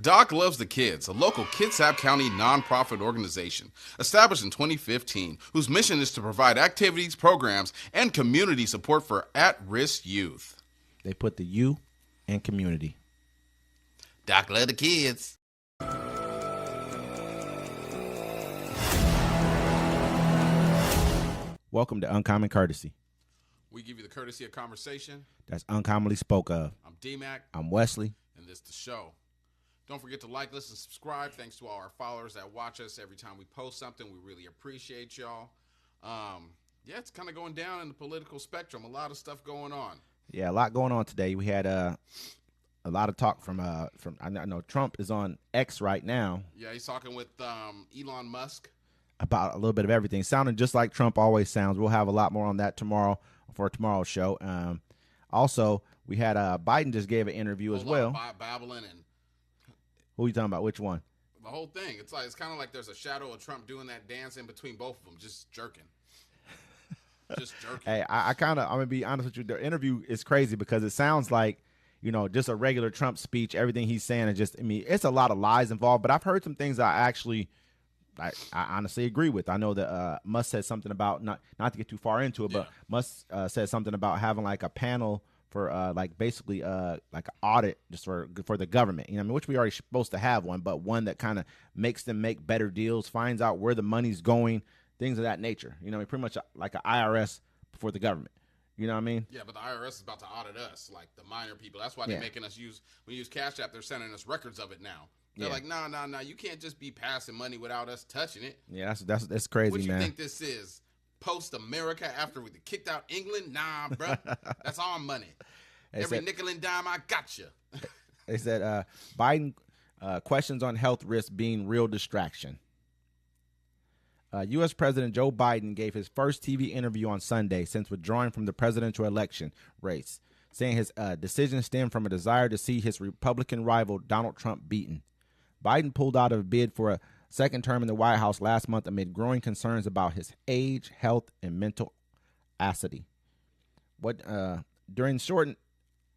Doc Loves the Kids, a local Kitsap County nonprofit organization established in 2015 whose mission is to provide activities, programs, and community support for at-risk youth. They put the you in community. Doc Loves the Kids. Welcome to Uncommon Courtesy. We give you the courtesy of conversation That's uncommonly spoke of. I'm D-Mac. I'm Wesley. And this is the show. Don't forget to like, listen, subscribe. Thanks to all our followers that watch us every time we post something. We really appreciate y'all. Yeah, it's kind of going down in the political spectrum. A lot of stuff going on. Yeah, a lot going on today. We had a lot of talk from I know Trump is on X right now. Yeah, he's talking with Elon Musk about a little bit of everything. Sounding just like Trump always sounds. We'll have a lot more on that tomorrow for tomorrow's show. Also, we had Biden just gave an interview as well. Babbling and who are you talking about? Which one? The whole thing. It's kind of like there's a shadow of Trump doing that dance in between both of them, just jerking. Just jerking. Hey, I'm gonna be honest with you. The interview is crazy because it sounds like, just a regular Trump speech. Everything he's saying is just, it's a lot of lies involved. But I've heard some things I honestly agree with. I know that Musk said something about not to get too far into it, but Musk said something about having like a panel for basically like an audit just for the government, which we already supposed to have one, but one that kind of makes them make better deals, finds out where the money's going, things of that nature. Pretty much like an IRS for the government. You know what I mean? Yeah, but the IRS is about to audit us, like the minor people. That's why they're making us we use Cash App. They're sending us records of it now. They're like, no. You can't just be passing money without us touching it. Yeah, that's crazy, what man. What you think this is? Post-America after we kicked out England? Nah, bro. That's our money. Every nickel and dime, I got you. They said Biden questions on health risks being real distraction. U.S. President Joe Biden gave his first TV interview on Sunday since withdrawing from the presidential election race, saying his decision stemmed from a desire to see his Republican rival Donald Trump beaten. Biden pulled out of a bid for a second term in the White House last month amid growing concerns about his age, health, and mental acidity. During short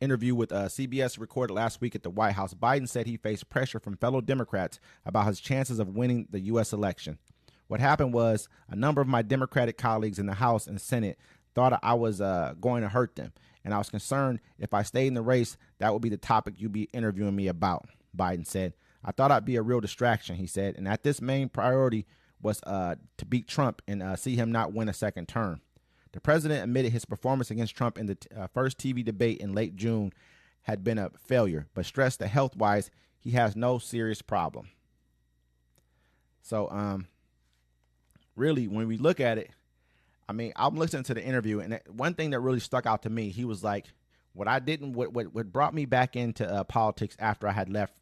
interview with CBS recorded last week at the White House, Biden said he faced pressure from fellow Democrats about his chances of winning the U.S. election. What happened was a number of my Democratic colleagues in the House and Senate thought I was going to hurt them, and I was concerned if I stayed in the race, that would be the topic you'd be interviewing me about, Biden said. I thought I'd be a real distraction, he said, and that this main priority was to beat Trump and see him not win a second term. The president admitted his performance against Trump in the first TV debate in late June had been a failure, but stressed that health-wise, he has no serious problem. So, really, when we look at it, I'm listening to the interview, and one thing that really stuck out to me, he was like, what brought me back into politics after I had left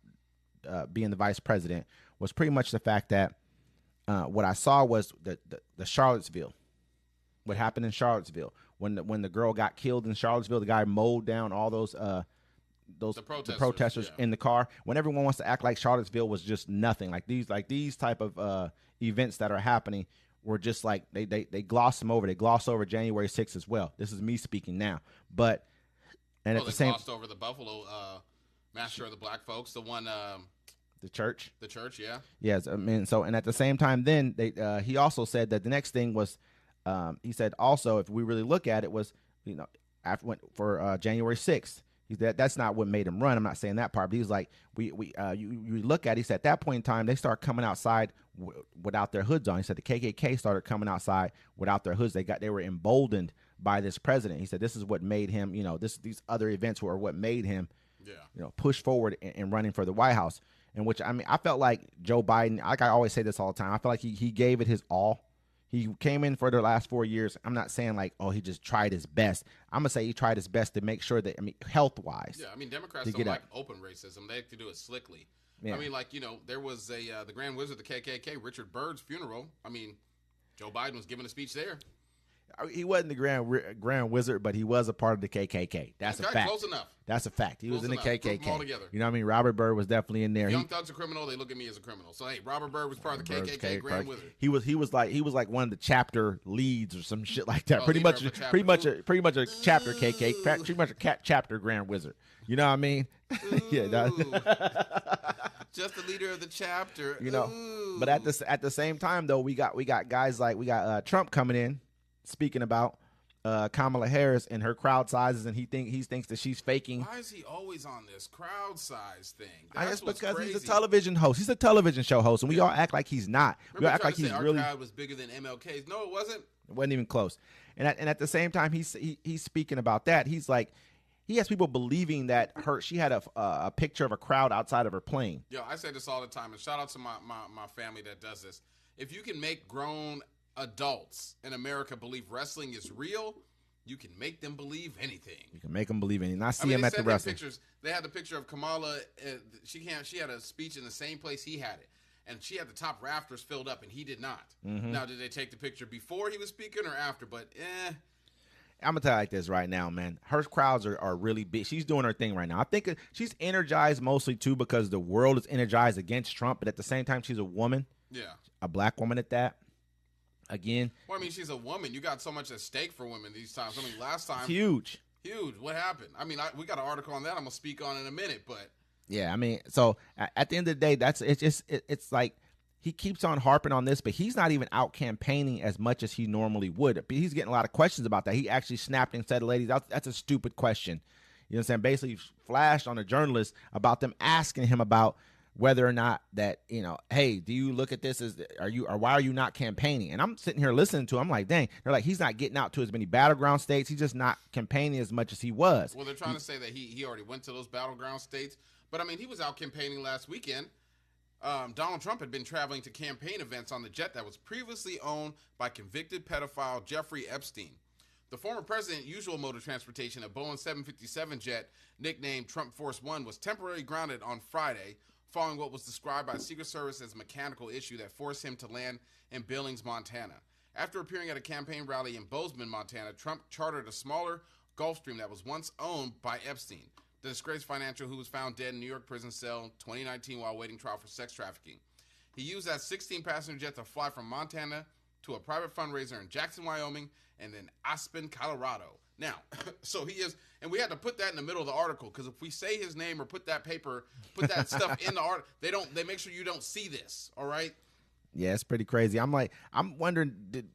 being the vice president was pretty much the fact that what I saw was the Charlottesville. What happened in Charlottesville when the girl got killed in Charlottesville, the guy mowed down all those protesters in the car. When everyone wants to act like Charlottesville was just nothing, like these type of events that are happening were just like they gloss them over. They gloss over January 6th as well. This is me speaking now, but at the same glossed over the Buffalo massacre of the black folks, the one. The church, yeah. Yes, and at the same time, then he also said that the next thing was. He said also, if we really look at it, was for January 6th. That's not what made him run. I'm not saying that part, but he's like, you look at it, he said at that point in time, they start coming outside without their hoods on. He said the KKK started coming outside without their hoods. They were emboldened by this president. He said this is what made him, these other events were what made him, push forward in running for the White House. In which, I felt like Joe Biden, like I always say this all the time, I feel like he gave it his all. He came in for the last 4 years. I'm not saying like, he just tried his best. I'm going to say he tried his best to make sure that, health-wise. Yeah, Democrats don't like open racism. They like to do it slickly. Yeah. There was the Grand Wizard of the KKK, Richard Byrd's funeral. Joe Biden was giving a speech there. He wasn't the Grand Wizard, but he was a part of the KKK. That's a fact. Close enough. That's a fact. He was in the KKK. Put them all together. You know what I mean? Robert Byrd was definitely in there. Young Thug's a criminal. They look at me as a criminal. So hey, Robert Byrd was part of the KKK Grand Wizard. He was like one of the chapter leads or some shit like that. Pretty much a chapter KKK. Pretty much a chapter Grand Wizard. You know what I mean? Yeah. just the leader of the chapter. You know, Ooh. but at the same time though, we got guys like Trump coming in speaking about Kamala Harris and her crowd sizes, and he thinks that she's faking. Why is he always on this crowd size thing? That's because crazy. He's a television host. He's a television show host, and we all act like he's not. We all act like he's really. Our crowd was bigger than MLK's. No, it wasn't. It wasn't even close. And at the same time, he's speaking about that. He's like, he has people believing that she had a picture of a crowd outside of her plane. Yo, I say this all the time, and shout out to my family that does this. If you can make grown adults in America believe wrestling is real, you can make them believe anything. You can make them believe anything. I see him at the wrestling. Pictures. They had the picture of Kamala. She had a speech in the same place he had it, and she had the top rafters filled up, and he did not. Mm-hmm. Now, did they take the picture before he was speaking or after? But I'm gonna tell you like this right now, man. Her crowds are really big. She's doing her thing right now. I think she's energized mostly too because the world is energized against Trump, but at the same time, she's a woman. Yeah, a black woman at that. Again, well, I mean, she's a woman. You got so much at stake for women these times. I mean, last time, huge. What happened? I mean, we got an article on that. I'm gonna speak on in a minute, but yeah, I mean, so at the end of the day, it's like he keeps on harping on this, but he's not even out campaigning as much as he normally would. But he's getting a lot of questions about that. He actually snapped and said, "Ladies, that's a stupid question." You know what I'm saying? Basically, flashed on a journalist about them asking him about whether or not that, you know, hey, do you look at this as why are you not campaigning? And I'm sitting here listening to him, I'm like, dang, they're like, he's not getting out to as many battleground states. He's just not campaigning as much as he was. Well, they're trying to say that he already went to those battleground states. But I mean, he was out campaigning last weekend. Donald Trump had been traveling to campaign events on the jet that was previously owned by convicted pedophile Jeffrey Epstein. The former president's usual mode of transportation, a Boeing 757 jet nicknamed Trump Force One, was temporarily grounded on Friday following what was described by the Secret Service as a mechanical issue that forced him to land in Billings, Montana. After appearing at a campaign rally in Bozeman, Montana, Trump chartered a smaller Gulfstream that was once owned by Epstein, the disgraced financial who was found dead in New York prison cell 2019 while awaiting trial for sex trafficking. He used that 16-passenger jet to fly from Montana to a private fundraiser in Jackson, Wyoming, and then Aspen, Colorado. Now, so he is, and we had to put that in the middle of the article because if we say his name or put that stuff in the art, they make sure you don't see this. All right. Yeah, it's pretty crazy. I'm wondering, did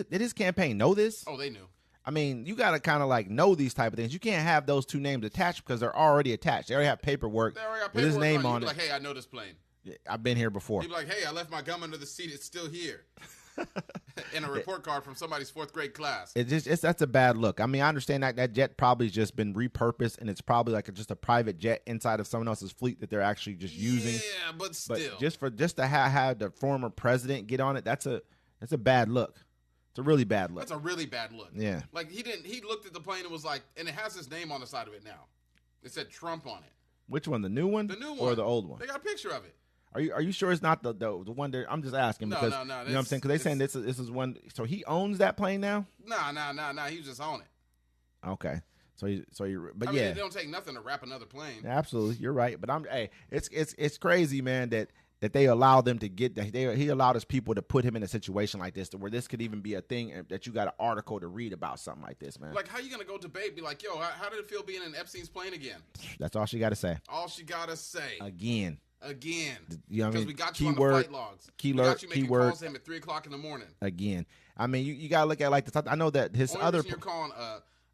his campaign know this? Oh, they knew. I mean, you got to kind of like know these type of things. You can't have those two names attached because they're already attached. They already have paperwork with his name on it. Like, hey, I know this plane. I've been here before. You'd be like, hey, I left my gum under the seat. It's still here. In a report card from somebody's fourth grade class. That's a bad look. I mean, I understand that jet probably just been repurposed and it's probably like just a private jet inside of someone else's fleet that they're actually just using. Yeah, but still, just to have the former president get on it, that's a bad look. It's a really bad look. That's a really bad look. Yeah. Like he looked at the plane and was like, and it has his name on the side of it now. It said Trump on it. Which one? The new one? The new one or the old one? They got a picture of it. Are you sure it's not the one that I'm just asking because no, you know what I'm saying? Because they saying this is one. So he owns that plane now? Nah. He was just on it. Okay. So he but I yeah, mean, it don't take nothing to wrap another plane. Absolutely, you're right. But it's crazy, man, that they allow them to get that. He allowed his people to put him in a situation like this, to where this could even be a thing that you got an article to read about something like this, man. Like, how you gonna go debate? Be like, yo, how did it feel being in Epstein's plane again? That's all she got to say. All she gotta say. Again. You know what I mean? Because we got you on the flight logs. We got you making calls to him at 3:00 in the morning. Again. I mean, you got to look at it like this. I know that his Only other... you're calling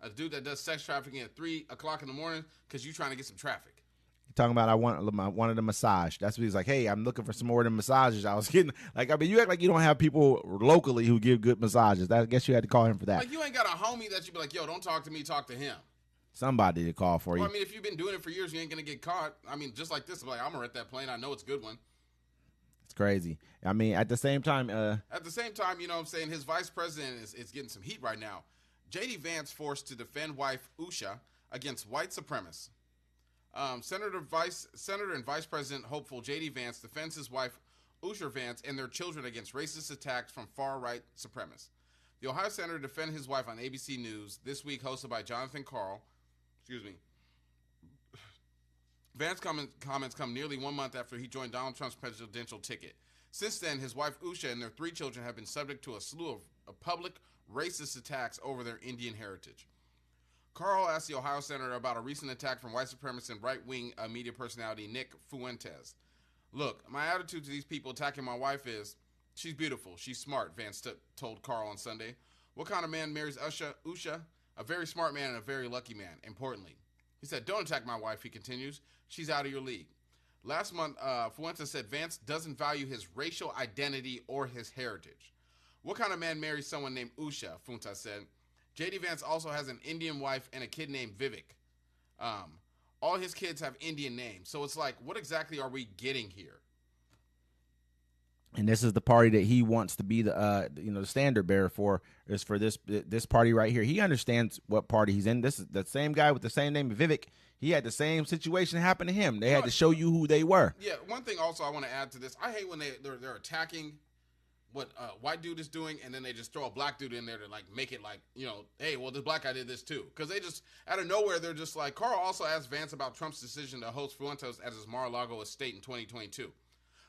a dude that does sex trafficking at 3:00 in the morning because you're trying to get some traffic. You're talking about I wanted a massage. That's what he's like, hey, I'm looking for some more of the massages I was getting. Like, I mean, you act like you don't have people locally who give good massages. I guess you had to call him for that. Like, you ain't got a homie that you be like, yo, don't talk to me, talk to him. Somebody to call for you. Well, I mean, if you've been doing it for years, you ain't going to get caught. I mean, just like this, I'm like, I'm going to rent that plane. I know it's a good one. It's crazy. I mean, at the same time... you know what I'm saying, his vice president is getting some heat right now. J.D. Vance forced to defend wife Usha against white supremacists. Senator and Vice President hopeful J.D. Vance defends his wife Usha Vance and their children against racist attacks from far-right supremacists. The Ohio senator defended his wife on ABC News this week, hosted by Jonathan Karl. Vance's comments come nearly 1 month after he joined Donald Trump's presidential ticket. Since then, his wife Usha and their 3 children have been subject to a slew of public racist attacks over their Indian heritage. Karl asked the Ohio senator about a recent attack from white supremacist and right-wing media personality Nick Fuentes. Look, my attitude to these people attacking my wife is, she's beautiful, she's smart, Vance told Carl on Sunday. What kind of man marries Usha? A very smart man and a very lucky man, importantly. He said, don't attack my wife, he continues. She's out of your league. Last month, Fuentes said Vance doesn't value his racial identity or his heritage. What kind of man marries someone named Usha, Fuentes said. J.D. Vance also has an Indian wife and a kid named Vivek. All his kids have Indian names. So it's like, what exactly are we getting here? And this is the party that he wants to be the the standard bearer for, is for this party right here. He understands what party he's in. This is the same guy with the same name, Vivek. He had the same situation happen to him. They had to show you who they were. Yeah, one thing also I want to add to this. I hate when they're attacking what a white dude is doing, and then they just throw a black dude in there to like make it like, hey, well, this black guy did this too. Because they just, out of nowhere, they're just like, Carl also asked Vance about Trump's decision to host Fuentes at his Mar-a-Lago estate in 2022.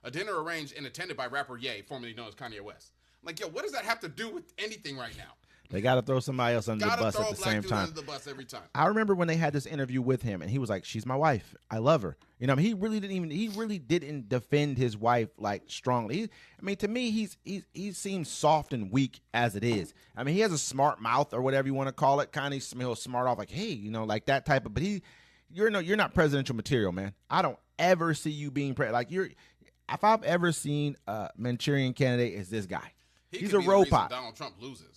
A dinner arranged and attended by rapper Ye, formerly known as Kanye West. I'm like, yo, what does that have to do with anything right now? They got to throw somebody else under the bus at the same time. Under the bus every time. I remember when they had this interview with him, and he was like, "She's my wife. I love her." He really didn't defend his wife like strongly. To me, he seems soft and weak as it is. He has a smart mouth or whatever you want to call it. Kind of he'll smart off like, hey, like that type of. But you're not presidential material, man. I don't ever see you being if I've ever seen a Manchurian candidate, is this guy. He's a robot. Donald Trump loses.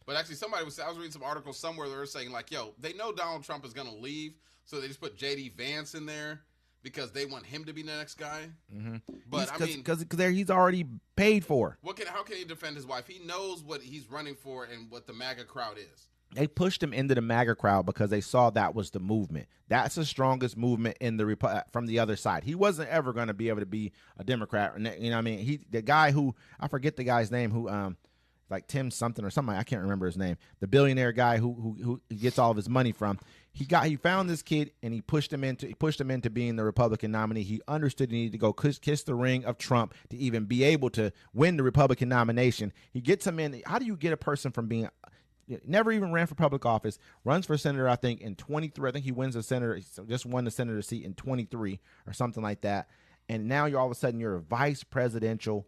But actually, I was reading some articles somewhere that were saying like, yo, they know Donald Trump is going to leave, so they just put J.D. Vance in there because they want him to be the next guy. Mm-hmm. But because he's already paid for. How can he defend his wife? He knows what he's running for and what the MAGA crowd is. They pushed him into the MAGA crowd because they saw that was the movement. That's the strongest movement in from the other side. He wasn't ever going to be able to be a Democrat. The guy who, I forget the guy's name, who like Tim something or something, I can't remember his name. The billionaire guy who he gets all of his money from. He found this kid and he pushed him into being the Republican nominee. He understood he needed to go kiss the ring of Trump to even be able to win the Republican nomination. He gets him in. How do you get a person from being never even ran for public office, runs for senator, I think, in 23. I think he wins the senator, just won the senator seat in 23 or something like that. And now all of a sudden you're a vice presidential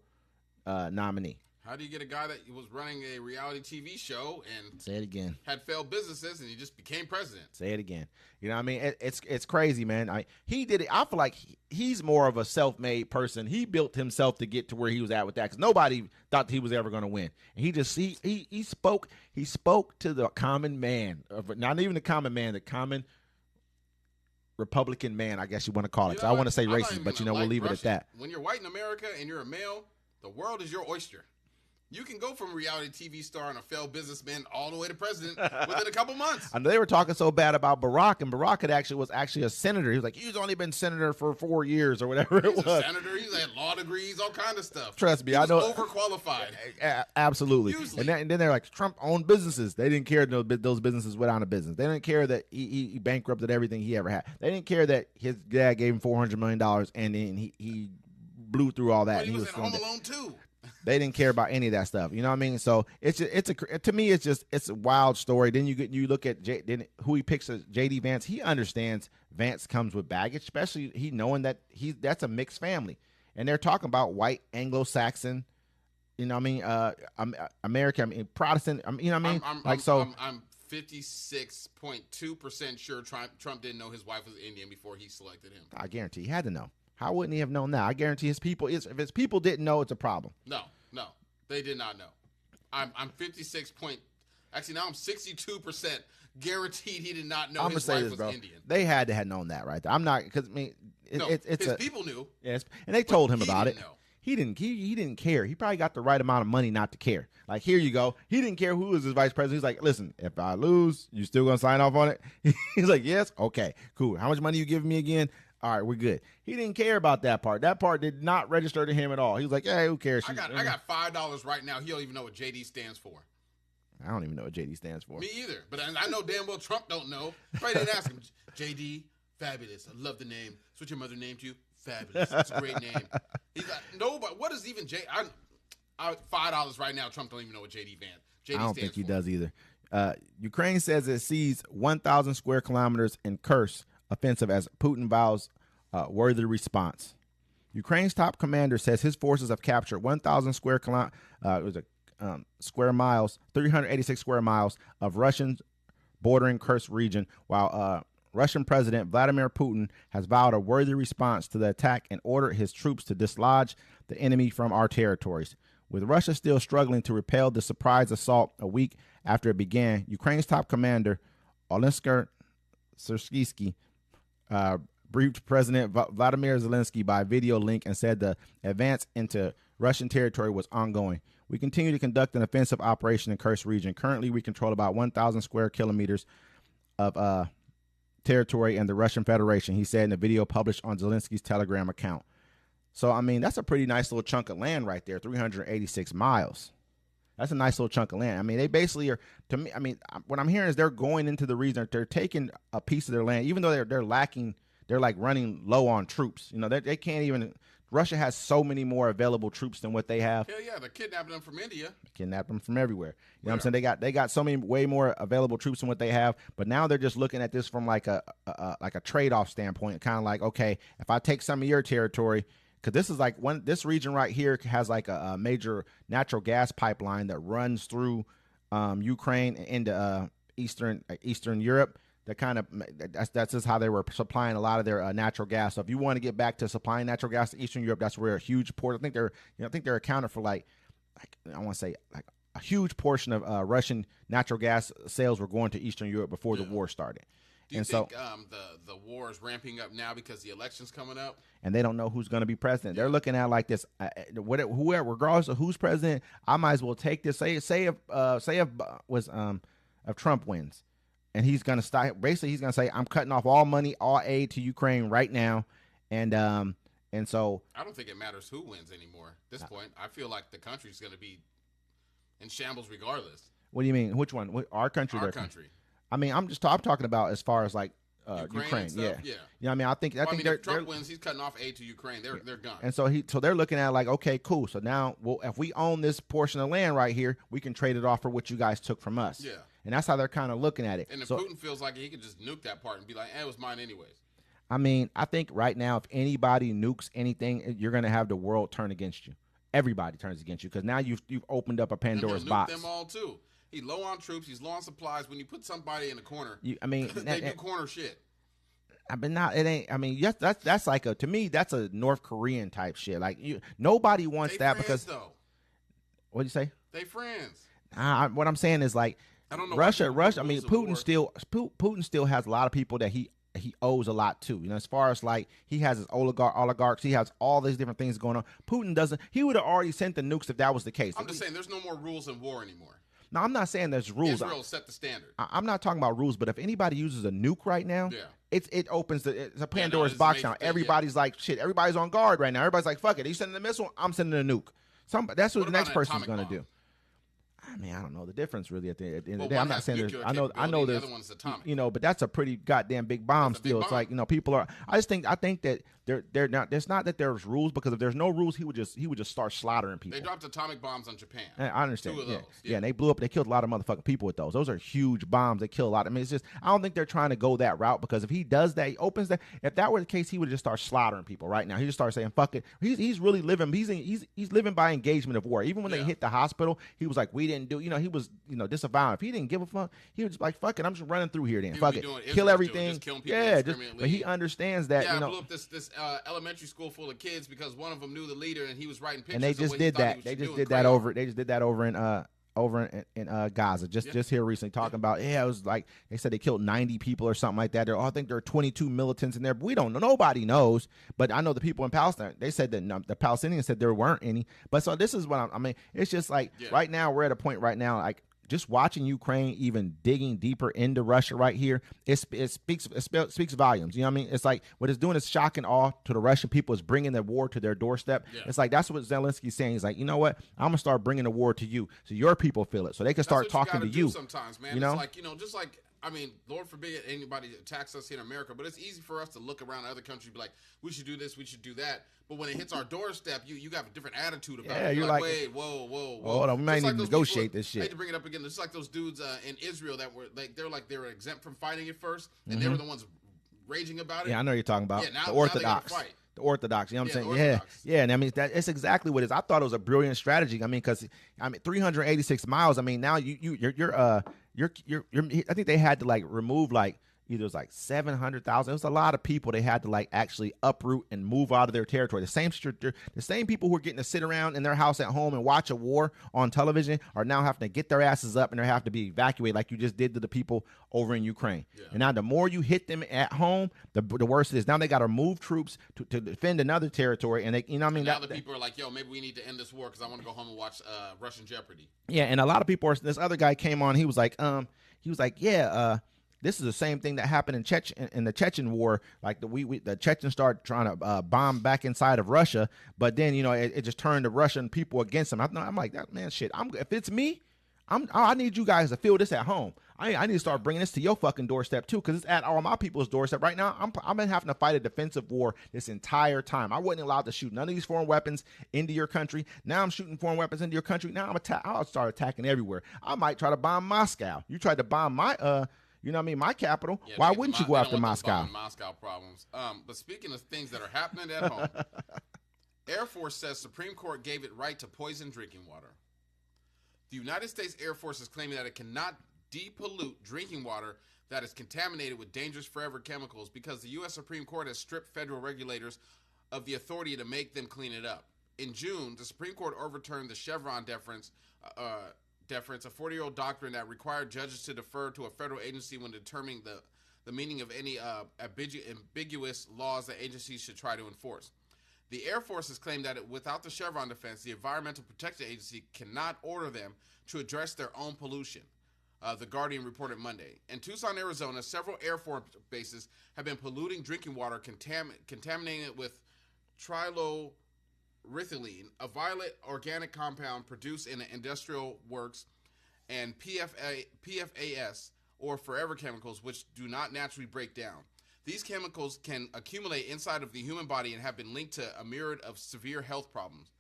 nominee. How do you get a guy that was running a reality TV show and say it again, had failed businesses, and he just became president? Say it again. It's crazy, man. He did it. I feel like he's more of a self-made person. He built himself to get to where he was at with that, because nobody thought he was ever going to win. And he spoke to the common man, not even the common man, the common Republican man, I guess you want to call it. I want to say racist, but we'll leave it at that. When you're white in America and you're a male, the world is your oyster. You can go from a reality TV star and a failed businessman all the way to president within a couple months. I know they were talking so bad about Barack, and Barack was actually a senator. He was like, he's only been senator for 4 years or whatever it was. He's a senator. He's had law degrees, all kind of stuff. Trust me, I know. Overqualified. Absolutely. And then they're like, Trump owned businesses. They didn't care that those businesses went out of business. They didn't care that he bankrupted everything he ever had. They didn't care that his dad gave him $400 million and then he blew through all that. But he was in Home Alone too. They didn't care about any of that stuff. You know what I mean? So to me, it's a wild story. Then you look at who he picks as J.D. Vance. He understands Vance comes with baggage, especially he knowing that that's a mixed family, and they're talking about white Anglo-Saxon. You know what I mean? American, Protestant. You know what I mean? I'm 56.2% sure Trump didn't know his wife was Indian before he selected him. I guarantee he had to know. How wouldn't he have known that? I guarantee if his people didn't know, it's a problem. No, they did not know. I'm 56 point. Actually, now I'm 62% guaranteed he did not know his wife was Indian. They had to have known that, right there. I'm not, because his people knew. Yes, and they told him about it. Know. He didn't care. He probably got the right amount of money not to care. Like, here you go. He didn't care who was his vice president. He's like, listen, if I lose, you still gonna sign off on it? He's like, yes, okay, cool. How much money you giving me again? All right, we're good. He didn't care about that part. That part did not register to him at all. He was like, hey, who cares? I got $5 right now. He don't even know what JD stands for. I don't even know what JD stands for. Me either. But I know damn well Trump don't know. Probably didn't ask him. JD, fabulous. I love the name. That's what your mother named you? Fabulous. That's a great name. He's like, nobody. What is even $5 right now. Trump don't even know what JD I don't think he does either. Ukraine says it sees 1,000 square kilometers in Kursk offensive as Putin vows worthy response. Ukraine's top commander says his forces have captured 1,000 square miles, 386 square miles of Russian bordering Kursk region, while Russian President Vladimir Putin has vowed a worthy response to the attack and ordered his troops to dislodge the enemy from our territories. With Russia still struggling to repel the surprise assault a week after it began, Ukraine's top commander, Oleksandr Syrskyi, briefed President Vladimir Zelensky by video link and said the advance into Russian territory was ongoing. We continue to conduct an offensive operation in Kursk region. Currently, we control about 1,000 square kilometers of territory in the Russian Federation, he said in a video published on Zelensky's Telegram account. So, I mean, that's a pretty nice little chunk of land right there, 386 miles. That's a nice little chunk of land. I mean, they basically are, to me, I mean, what I'm hearing is they're going into the region, they're taking a piece of their land, even though they're lacking, they're like running low on troops. You know, they can't even, Russia has so many more available troops than what they have. Hell yeah, they're kidnapping them from India. Kidnap them from everywhere. You know what I'm saying? They got so many way more available troops than what they have. But now they're just looking at this from like a trade-off standpoint, kind of like, okay, if I take some of your territory, because this is like this region right here has like a major natural gas pipeline that runs through Ukraine into Eastern Europe. That kind of that's just how they were supplying a lot of their natural gas. So if you want to get back to supplying natural gas to Eastern Europe, that's where a huge port. I think they're accounted for like I want to say like a huge portion of Russian natural gas sales were going to Eastern Europe before the war started. Do you think the war is ramping up now because the election's coming up? And they don't know who's going to be president. They're looking at like this, whoever, regardless of who's president, I might as well take this. Say if Trump wins, and he's going to start. Basically, he's going to say, "I'm cutting off all money, all aid to Ukraine right now," and so I don't think it matters who wins anymore at this point. I feel like the country's going to be in shambles regardless. What do you mean? Which one? Our country? Our country. I mean, I'm talking about as far as like Ukraine. Yeah. You know, I mean, I think if Trump wins, he's cutting off aid to Ukraine. They're gone. And so they're looking at like, okay, cool. So now, well, if we own this portion of land right here, we can trade it off for what you guys took from us. Yeah. And that's how they're kind of looking at it. And if Putin feels like he could just nuke that part and be like, it was mine anyways. I mean, I think right now, if anybody nukes anything, you're going to have the world turn against you. Everybody turns against you because now you've opened up a Pandora's box. Nuke them all too. He's low on troops. He's low on supplies. When you put somebody in a corner, they do corner shit. It ain't. I mean, yes, that's like to me, that's a North Korean type shit. Like nobody wants that because. Though. What'd you say? They friends. What I'm saying is like I don't know Russia. I mean, Putin still has a lot of people that he owes a lot to. You know, as far as like he has his oligarchs, he has all these different things going on. Putin doesn't. He would have already sent the nukes if that was the case. I'm just saying, there's no more rules in war anymore. No, I'm not saying there's rules. Israel set the standard. I'm not talking about rules, but if anybody uses a nuke right now, it opens it's a Pandora's box now. Everybody's like, shit, everybody's on guard right now. Everybody's like, fuck it. He's sending a missile, I'm sending a nuke. That's what the next person's going to do. I mean, I don't know the difference really at the end of the day. I'm not saying there's. I know there's. The other one's atomic. You know, but that's a pretty goddamn big bomb. Still, it's like people are. I think that they're not. It's not that there's rules because if there's no rules, he would just start slaughtering people. They dropped atomic bombs on Japan. I understand. 2 of those. Yeah, and they blew up. They killed a lot of motherfucking people with those. Those are huge bombs. They kill a lot. I mean, it's just. I don't think they're trying to go that route because if he does that, he opens that. If that were the case, he would just start slaughtering people right now. He just start saying fuck it. He's really living. He's living by engagement of war. Even when they hit the hospital, he was like, we didn't do. You know, he was disavowing. If he didn't give a fuck, he was just like, fuck it. I'm just running through here. Then fuck it. Kill everything. But he understands that. Yeah, I blew up this elementary school full of kids because one of them knew the leader and he was writing pictures. And they just did that. They just did that over in Gaza. Just here recently talking about it was like they said they killed 90 people or something like that. I think there are 22 militants in there. But we don't know. Nobody knows. But I know the people in Palestine. They said that the Palestinians said there weren't any. But so this is what I mean. It's just like right now we're at a point right now like. Just watching Ukraine even digging deeper into Russia right here, it speaks volumes. You know what I mean? It's like what it's doing is shocking awe to the Russian people. It's bringing the war to their doorstep. Yeah. It's like that's what Zelensky's saying. He's like, you know what? I'm gonna start bringing the war to you, so your people feel it, so they can start talking to you. Sometimes, man, you know? It's like just like. I mean, Lord forbid anybody attacks us here in America, but it's easy for us to look around other countries and be like, we should do this, we should do that. But when it hits our doorstep, you got a different attitude about it. You're like, wait, whoa. Hold on, we might need to negotiate this shit. I hate to bring it up again. It's like those dudes in Israel that were they were exempt from fighting at first, and they were the ones raging about it. Yeah, I know what you're talking about. Yeah, now, the Orthodox. The Orthodox, you know what I'm saying? Orthodox. Yeah. And I mean, it's exactly what it is. I thought it was a brilliant strategy. I mean, because 386 miles. I mean, now you're I think they had to like remove like either it was like 700,000. It was a lot of people they had to like actually uproot and move out of their territory. The same people who are getting to sit around in their house at home and watch a war on television are now having to get their asses up and they have to be evacuated like you just did to the people over in Ukraine. Yeah. And now the more you hit them at home, the worse it is. Now they got to move troops to defend another territory, and they, you know what I mean. Now the people are like, yo, maybe we need to end this war because I want to go home and watch Russian Jeopardy. Yeah, and a lot of people are. This other guy came on. He was like, yeah. This is the same thing that happened in the Chechen war. Like the Chechens started trying to bomb back inside of Russia, but then it just turned the Russian people against them. I'm like that man. Shit. If it's me, I need you guys to feel this at home. I need to start bringing this to your fucking doorstep too, because it's at all my people's doorstep right now. I've been having to fight a defensive war this entire time. I wasn't allowed to shoot none of these foreign weapons into your country. Now I'm shooting foreign weapons into your country. Now I'll start attacking everywhere. I might try to bomb Moscow. You tried to bomb my you know what I mean, my capital. Yeah, why wouldn't you go after Moscow? Moscow problems. But speaking of things that are happening at home, Air Force says Supreme Court gave it right to poison drinking water. The United States Air Force is claiming that it cannot depollute drinking water that is contaminated with dangerous forever chemicals because the U.S. Supreme Court has stripped federal regulators of the authority to make them clean it up. In June, the Supreme Court overturned the Chevron deference, a 40-year-old doctrine that required judges to defer to a federal agency when determining the meaning of any ambiguous laws that agencies should try to enforce. The Air Force has claimed that without the Chevron defense, the Environmental Protection Agency cannot order them to address their own pollution. The Guardian reported Monday. In Tucson, Arizona, several Air Force bases have been polluting drinking water, contaminating it with trilorethylene, a violet organic compound produced in industrial works, and PFAS, or forever chemicals, which do not naturally break down. These chemicals can accumulate inside of the human body and have been linked to a myriad of severe health problems.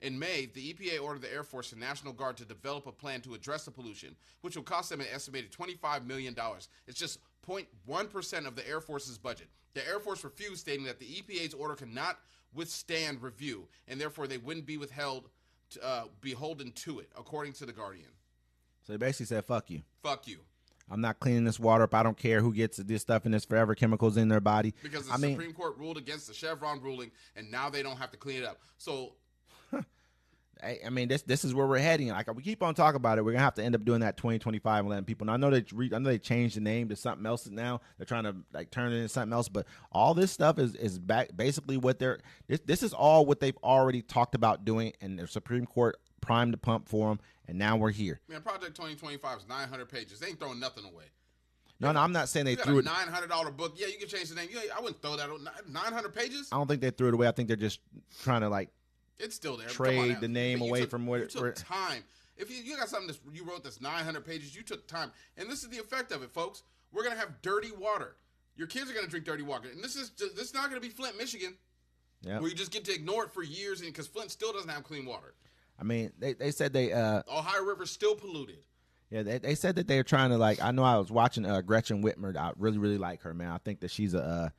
In May, the EPA ordered the Air Force and National Guard to develop a plan to address the pollution, which will cost them an estimated $25 million. It's just 0.1% of the Air Force's budget. The Air Force refused, stating that the EPA's order cannot withstand review, and therefore they wouldn't be beholden to it, according to The Guardian. So they basically said, fuck you. Fuck you. I'm not cleaning this water up. I don't care who gets this stuff and this forever chemicals in their body. Because the Supreme Court ruled against the Chevron ruling, and now they don't have to clean it up. So, I mean, this is where we're heading. Like we keep on talking about it, we're gonna have to end up doing that 2025 and letting people know. I know they changed the name to something else now. They're trying to like turn it into something else, but all this stuff is back basically what this is all what they've already talked about doing, and the Supreme Court primed the pump for them, and now we're here. Man, Project 2025 is 900 pages. They ain't throwing nothing away. No, I'm not saying they threw it. $900 book. Yeah, you can change the name. I wouldn't throw that. 900 pages. I don't think they threw it away. I think they're just trying to like. It's still there. Trade the name away from what you took time. If you got something you wrote that's 900 pages, you took time, and this is the effect of it, folks. We're gonna have dirty water. Your kids are gonna drink dirty water, and this is not gonna be Flint, Michigan, where you just get to ignore it for years, and because Flint still doesn't have clean water. I mean, they said they Ohio River's still polluted. Yeah, they said that they're trying to like. I know I was watching Gretchen Whitmer. I really like her, man. I think that she's a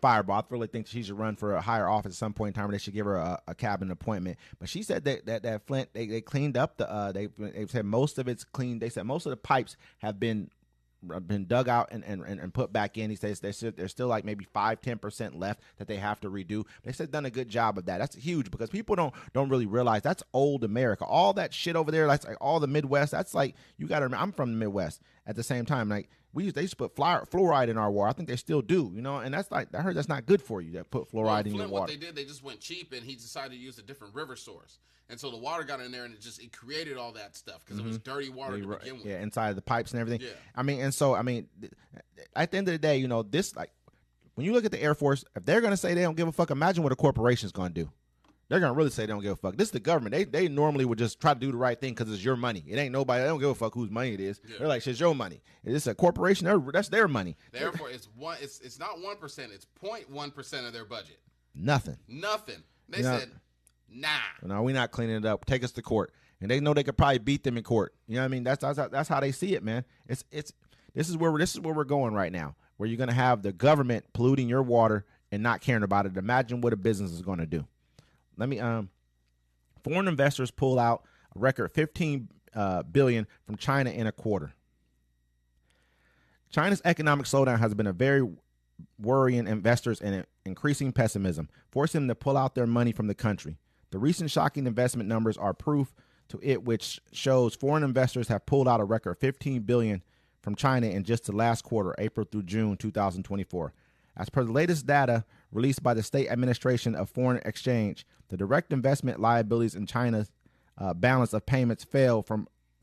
fireball. I really think she should run for a higher office at some point in time. They should give her a cabinet appointment. But she said that Flint they cleaned up they said most of it's clean. They said most of the pipes have been dug out and put back in. He says there's still like maybe 5-10% left that they have to redo. They said done a good job of that. That's huge because people don't really realize that's old America. All that shit over there, that's like all the Midwest. That's like you got to remember. I'm from the Midwest. At the same time, like they used to put fluoride in our water. I think they still do, and that's like I heard that's not good for you to put fluoride in your water. What they did, they just went cheap, and he decided to use a different river source, and so the water got in there, and it created all that stuff because it was dirty water to begin with. Yeah, inside of the pipes and everything. Yeah. I mean, at the end of the day, this like when you look at the Air Force, if they're gonna say they don't give a fuck, imagine what a corporation's gonna do. They're gonna really say they don't give a fuck. This is the government. They normally would just try to do the right thing because it's your money. It ain't nobody. They don't give a fuck whose money it is. Yeah. They're like, it's your money. It's a corporation. That's their money. Therefore, it's not 1%. It's 0.1% of their budget. Nothing. They said, nah. No, we're not cleaning it up. Take us to court, and they know they could probably beat them in court. You know what I mean? That's how they see it, man. This is where we're going right now. Where you're gonna have the government polluting your water and not caring about it. Imagine what a business is going to do. Let me foreign investors pull out a record 15 billion from China in a quarter. China's economic slowdown has been a very worrying investors and increasing pessimism, forcing them to pull out their money from the country. The recent shocking investment numbers are proof to it, which shows foreign investors have pulled out a record 15 billion from China in just the last quarter, April through June 2024. As per the latest data released by the State Administration of Foreign Exchange, the direct investment liabilities in China's balance of payments fell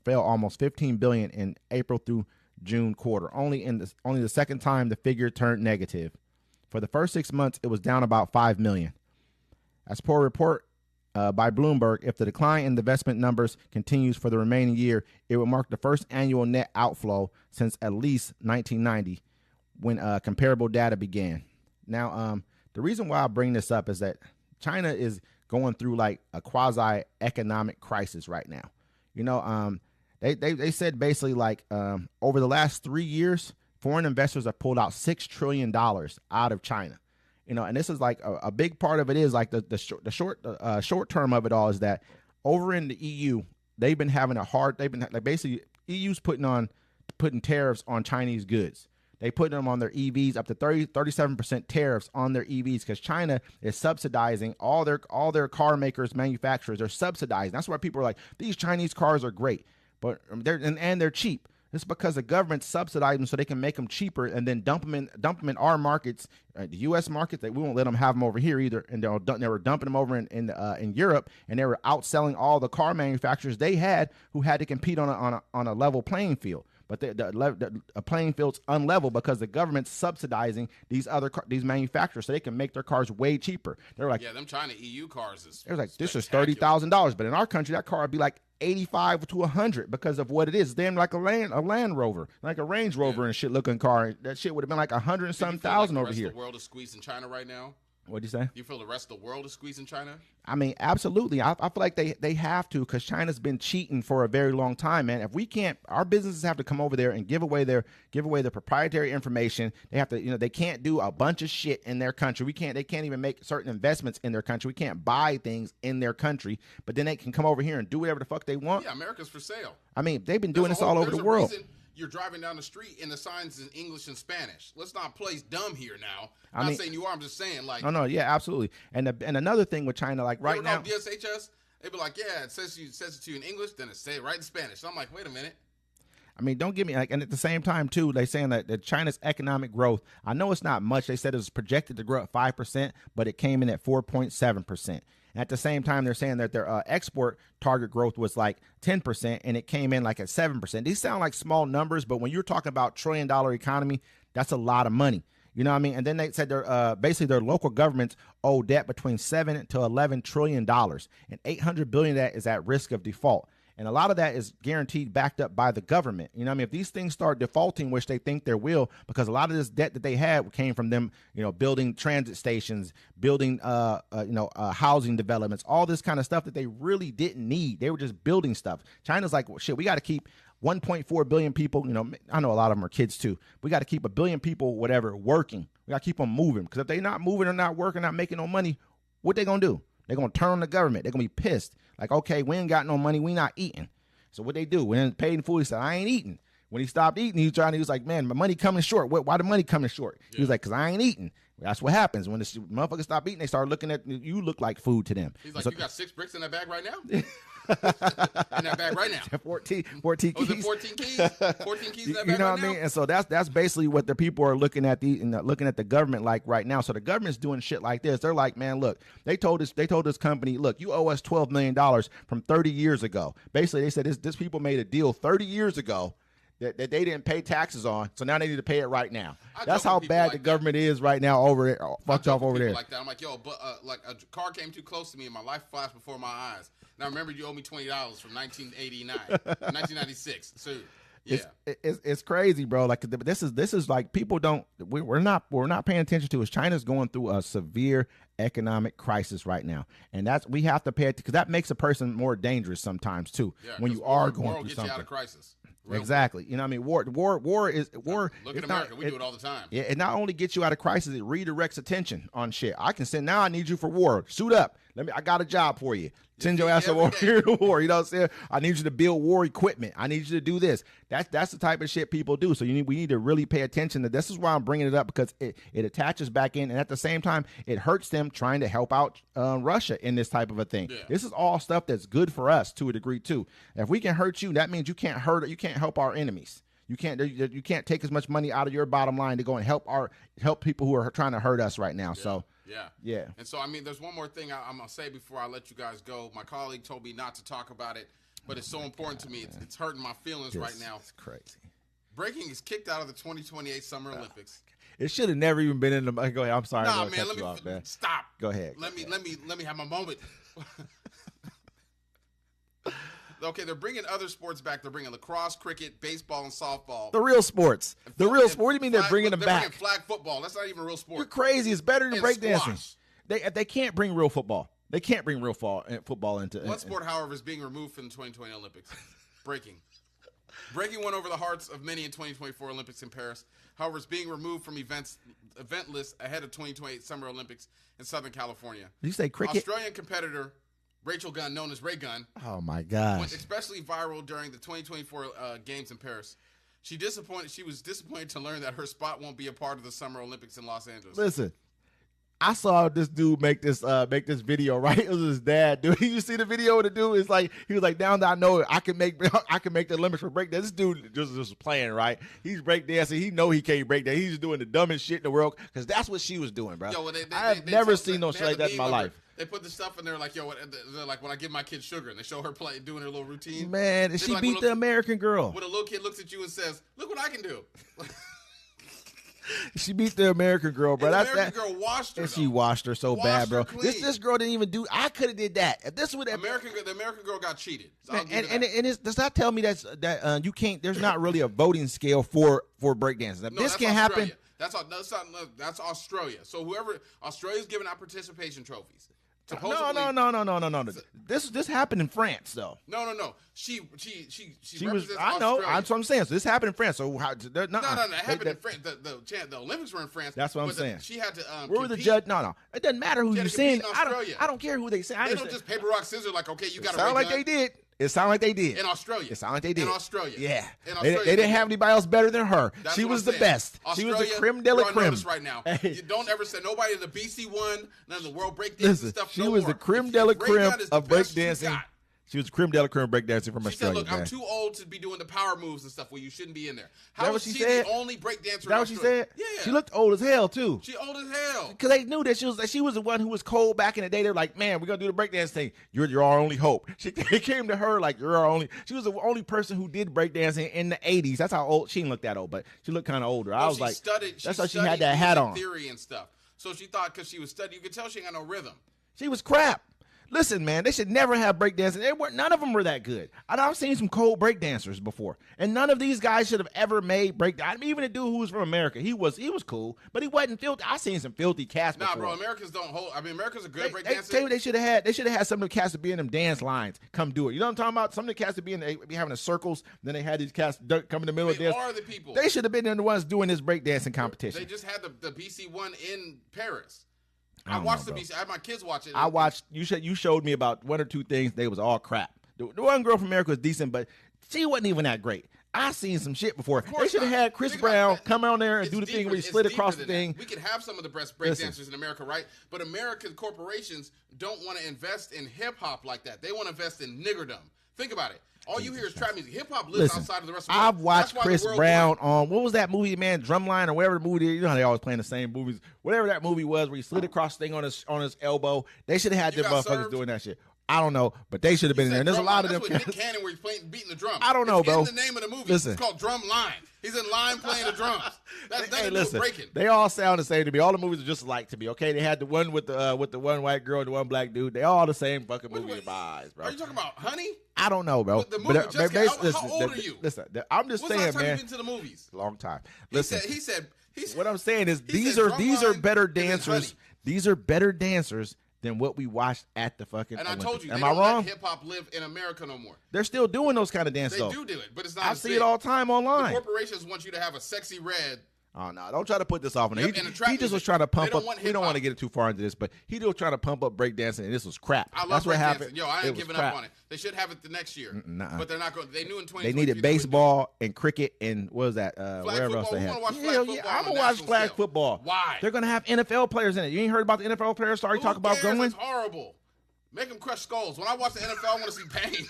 almost 15 billion in April through June quarter, only the second time the figure turned negative. For the first 6 months, it was down about 5 million. As per a report by Bloomberg, if the decline in the investment numbers continues for the remaining year, it will mark the first annual net outflow since at least 1990, when comparable data began. Now, the reason why I bring this up is that China is going through like a quasi-economic crisis right now. You know, they said basically like over the last 3 years, foreign investors have pulled out $6 trillion out of China. You know, and this is like a big part of it is like the short term of it all is that over in the EU, they've been having basically EU's putting tariffs on Chinese goods. They put them on their EVs up to 37% tariffs on their EVs because China is subsidizing all their car makers, manufacturers. They're subsidizing. That's why people are like, these Chinese cars are great, but they're cheap. It's because the government subsidizes them so they can make them cheaper and then dump them in our markets, the U.S. market. That we won't let them have them over here either. And they were dumping them over in Europe, and they were outselling all the car manufacturers they had who had to compete on a level playing field. But the playing field's unlevel because the government's subsidizing these manufacturers so they can make their cars way cheaper. They're like, yeah, them China EU cars is. They're like, this is $30,000, but in our country that car would be like 85 to 100 because of what it is. Damn, like a Land Rover, like a Range Rover and shit looking car. That shit would have been like 100 and some thousand over here. The world is squeezing China right now. What'd you say? You feel the rest of the world is squeezing China? I mean, absolutely. I feel like they have to because China's been cheating for a very long time, man. If we can't, our businesses have to come over there and give away their proprietary information. They have to, they can't do a bunch of shit in their country. They can't even make certain investments in their country. We can't buy things in their country, but then they can come over here and do whatever the fuck they want. Yeah, America's for sale. I mean, they've been doing this all over the world. You're driving down the street and the signs in English and Spanish. Let's not play dumb here now. I'm not saying you are. I'm just saying like. No, yeah, absolutely. And another thing with China, like right now. DSHS, they be like, yeah, it says it to you in English, then it say it right in Spanish. So I'm like, wait a minute. I mean, don't get me like, and at the same time too, they saying that China's economic growth. I know it's not much. They said it was projected to grow at 5%, but it came in at 4.7%. At the same time, they're saying that their export target growth was like 10%, and it came in like at 7%. These sound like small numbers, but when you're talking about $1 trillion economy, that's a lot of money. You know what I mean? And then they said basically their local governments owe debt between $7 to $11 trillion, and $800 billion of that is at risk of default. And a lot of that is guaranteed backed up by the government. You know what I mean? If these things start defaulting, which they think they will, because a lot of this debt that they had came from them, building transit stations, building, housing developments, all this kind of stuff that they really didn't need. They were just building stuff. China's like, well, shit, we got to keep 1.4 billion people. I know a lot of them are kids too. We got to keep 1 billion people, whatever, working. We got to keep them moving. Because if they're not moving or not working, not making no money, what they going to do? They're going to turn on the government. They're going to be pissed. Like, okay, we ain't got no money. We not eating. So what they do? When they paid in full, he said, I ain't eating. When he stopped eating, he was like, man, my money coming short. Why the money coming short? Yeah. He was like, because I ain't eating. That's what happens. When the motherfuckers stop eating, they start looking at you look like food to them. He's like, you got 6 bricks in that bag right now? In that bag right now. 14 keys. 14 keys? 14 keys in that bag right now? You know what I mean? And so that's basically what the people are looking at looking at the government like right now. So the government's doing shit like this. They're like, man, look, they told this company, look, you owe us $12 million from 30 years ago. Basically, they said this people made a deal 30 years ago that they didn't pay taxes on, so now they need to pay it right now. That's how bad the government is right now over there, fucked off over there. Like that, I'm like, yo, but like a car came too close to me and my life flashed before my eyes. Now remember, you owe me $20 from 1989, 1996. So yeah, it's crazy, bro. Like this is like people don't we're not paying attention to. Is China's going through a severe economic crisis right now, and we have to pay it because that makes a person more dangerous sometimes too. Yeah, when you are going through gets something. You out of crisis. Exactly. You know what I mean? War is war. Look at America. We do it all the time. Yeah, it not only gets you out of crisis, it redirects attention on shit. I can send now. I need you for war. Suit up. I got a job for you. Send your ass over here to war. You know what I'm saying? I need you to build war equipment. I need you to do this. That's the type of shit people do. So we need to really pay attention to this. Is why I'm bringing it up, because it attaches back in, and at the same time, it hurts them trying to help out Russia in this type of a thing. Yeah. This is all stuff that's good for us to a degree too. If we can hurt you, that means you can't help our enemies. You can't take as much money out of your bottom line to go and help people who are trying to hurt us right now. Yeah. So yeah. And so, I mean, there's one more thing I'm going to say before I let you guys go. My colleague told me not to talk about it, but it's so important to me. It's hurting my feelings right now. It's crazy. Breaking is kicked out of the 2028 Summer Olympics. It should have never even been in the. Go ahead. I'm sorry. Nah, man. Let me stop. Go ahead. Let me have my moment. Okay, they're bringing other sports back. They're bringing lacrosse, cricket, baseball, and softball. The real sports. The real sport. What do you mean they're bringing them back? They're bringing flag football. That's not even a real sport. You're crazy. It's better than breakdancing. They can't bring real football. They can't bring real football into. One sport, however, is being removed from the 2020 Olympics. Breaking. Breaking won over the hearts of many in 2024 Olympics in Paris. However, it's being removed from event lists ahead of 2028 Summer Olympics in Southern California. Did you say cricket? Australian competitor Rachel Gunn, known as Ray Gunn. Oh, my gosh. Went especially viral during the 2024 games in Paris. She was disappointed to learn that her spot won't be a part of the Summer Olympics in Los Angeles. Listen, I saw this dude make this video, right? It was his dad, dude. You see the video of the dude? It's like, he was like, now that I know I can make the Olympics for breakdance. This dude just playing, right? He's breakdancing. He know he can't breakdance. He's just doing the dumbest shit in the world, because that's what she was doing, bro. Yo, well, I've never seen no shit like that in my life. They put the stuff in there like, yo, they're like, when I give my kid sugar, and they show her doing her little routine. Man, and she beat the American girl. When a little kid looks at you and says, look what I can do. She beat the American girl, bro. And the American girl washed her. And she washed her so bad, bro. This girl didn't even do. I could have did that. If this would the American girl got cheated. So does that tell me that you can't? There's not really a voting scale for breakdancing. If this can happen. That's Australia. So Australia's giving out participation trophies. No. This happened in France, though. No. She was. I know. That's what I'm saying. So this happened in France. So how? No. It happened in France. The Olympics were in France. That's what I'm saying. She had to. Where was the judge? No. It doesn't matter who you're saying. I don't care who they say. They don't just paper rock scissors like, okay, you got to. Sound like they did. It sounded like they did. In Australia. It sounded like they did. In Australia. Yeah. In Australia. They didn't have anybody else better than her. She was the best. Australia, she was the creme de la creme. Right now. Hey. You don't ever say nobody in the BC one, none of the world breakdancing stuff. She was the creme de la creme of breakdancing. She was creme de la creme breakdancing from Australia. She said, look, I'm too old to be doing the power moves and stuff where you shouldn't be in there. How is she the only breakdancer in Australia? That what she said? Yeah. She looked old as hell, too. She old as hell. Because they knew that she was the one who was cold back in the day. They were like, man, we're going to do the breakdance thing. You're our only hope. They came to her like, you're our only. She was the only person who did breakdancing in the 80s. That's how old. She didn't look that old, but she looked kind of older. I was like, that's why she had that hat on. Theory and stuff. So she thought because she was studying, you could tell she ain't got no rhythm. She was crap. Listen, man, they should never have breakdancing. None of them were that good. I've seen some cold breakdancers before, and none of these guys should have ever made break. I mean, even the dude who was from America, he was cool, but he wasn't filthy. I seen some filthy cats before. Nah, bro, Americans don't hold. I mean, America's a good breakdancer. They should have had some of the cats to be in them dance lines. Come do it. You know what I'm talking about? Some of the cats to be having the circles. Then they had these cats come in the middle of dance. Are the people? They should have been the ones doing this breakdancing competition. They just had the BC one in Paris. I watched the BC. I had my kids watch it. I watched. You showed me about one or two things. They was all crap. The one girl from America was decent, but she wasn't even that great. I seen some shit before. They should have had Chris Brown come on there and do the thing where he slid across the thing. We could have some of the best breakdancers in America, right? But American corporations don't want to invest in hip hop like that. They want to invest in niggerdom. Think about it. All you hear is trap music. Hip hop lives outside of the rest of the world. I've watched Chris Brown on, what was that movie, man? Drumline or whatever the movie is. You know how they always playing the same movies. Whatever that movie was where he slid across the thing on his elbow. They should have had them motherfuckers doing that shit. I don't know, but they should have been in there. And there's a lot of them. That's what Nick Cannon, where he's beating the drums. I don't know, bro. It's in the name of the movie. Listen. It's called Drum Line. He's in line playing the drums. That's nothing to do with breaking. They all sound the same to me. All the movies are just alike to me. Okay, they had the one with the one white girl and the one black dude. They all the same fucking movie in my eyes, bro. Are you talking about Honey? I don't know, bro. The movie, how old are you? Listen, I'm just saying, man. When's the last time you've been to the movies? Long time. Listen, he said. What I'm saying is these are better dancers. These are better dancers than what we watched at the fucking And I Olympics. told you, Am they I don't wrong? let hip-hop live in America no more. They're still doing those kind of dances, They though. do it, but it's not I as see big. it all the time online. The corporations want you to have a sexy red. Oh, no, don't try to put this off on Yep, him. and the trap He just was music. trying to pump They don't up. want We don't want to hip-hop. get too far into this, but he was trying to pump up breakdancing, and this was crap. I love That's what breakdancing. happened. Yo, I It ain't was giving crap. up on it. They should have it the next year. Nuh-uh. But they're not going. They knew in 2023 They needed baseball and cricket and what was that? Wherever else football. they We had. wanna watch flag Hell football yeah, on I'm a gonna watch national flag scale. football. Why? They're gonna have NFL players in it. You ain't heard about the NFL players starting Who talking about cares? going? It's horrible. Make them crush skulls. When I watch the NFL, I want to see pain.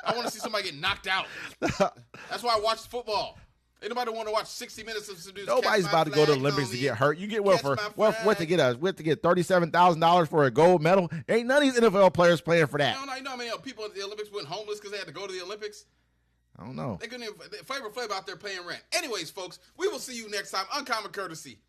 I want to see somebody get knocked out. That's why I watch football. Ain't nobody want to watch 60 minutes of some dudes. Nobody's catch about to go to the my Olympics to flag, get hurt. You get what Catch for my what to flag. get we have to get $37,000 for a gold medal. Ain't none of these NFL players playing for that. I don't know. You know how many people at the Olympics went homeless because they had to go to the Olympics? I don't know. They couldn't even Flavor Flav out there paying rent. Anyways, folks, we will see you next time. Uncommon Courtesy.